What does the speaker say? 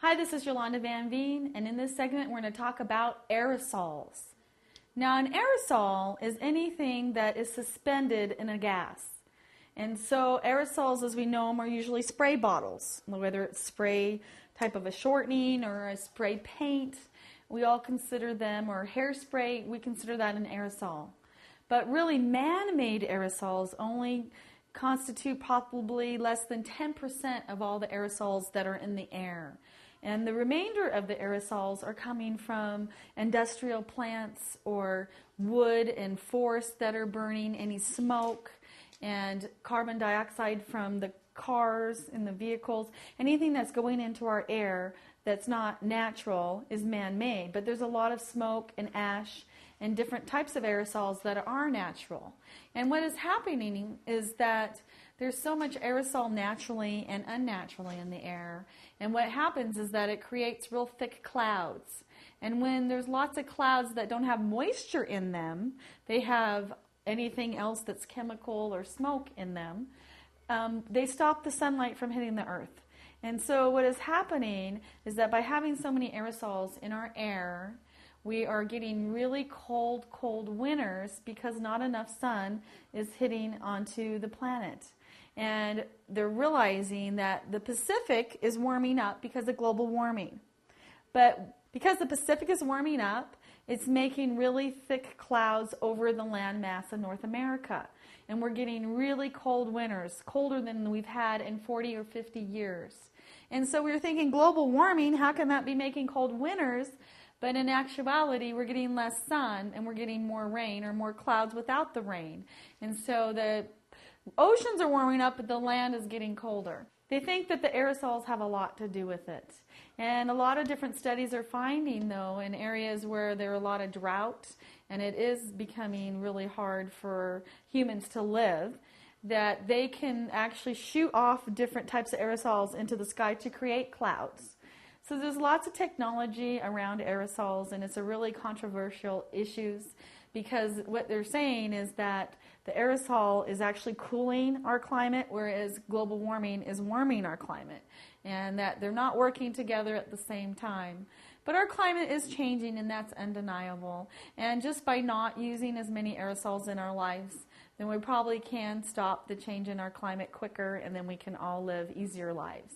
Hi, this is Yolanda Van Veen, and in this segment we're going to talk about aerosols. Now, an aerosol is anything that is suspended in a gas. And so aerosols, as we know them, are usually spray bottles, whether it's spray type of a shortening or a spray paint. We all consider them, or hairspray, we consider that an aerosol. But really, man-made aerosols only constitute probably less than 10% of all the aerosols that are in the air. And the remainder of the aerosols are coming from industrial plants or wood and forests that are burning any smoke, and carbon dioxide from the cars and the vehicles. Anything that's going into our air that's not natural is man-made. But there's a lot of smoke and ash and different types of aerosols that are natural. And what is happening is that there's so much aerosol naturally and unnaturally in the air. And what happens is that it creates real thick clouds. And when there's lots of clouds that don't have moisture in them, they have anything else that's chemical or smoke in them, they stop the sunlight from hitting the earth. And so what is happening is that by having so many aerosols in our air, we are getting really cold winters because not enough sun is hitting onto the planet. And they're realizing that the Pacific is warming up because of global warming. But because the Pacific is warming up, it's making really thick clouds over the landmass of North America. And we're getting really cold winters, colder than we've had in 40 or 50 years. And so we were thinking, global warming, how can that be making cold winters? But in actuality, we're getting less sun and we're getting more rain or more clouds without the rain. And so the oceans are warming up, but the land is getting colder. They think that the aerosols have a lot to do with it. And a lot of different studies are finding, though, in areas where there are a lot of drought and it is becoming really hard for humans to live, that they can actually shoot off different types of aerosols into the sky to create clouds. So there's lots of technology around aerosols, and it's a really controversial issue because what they're saying is that the aerosol is actually cooling our climate, whereas global warming is warming our climate, and that they're not working together at the same time. But our climate is changing, and that's undeniable. And just by not using as many aerosols in our lives, then we probably can stop the change in our climate quicker, and then we can all live easier lives.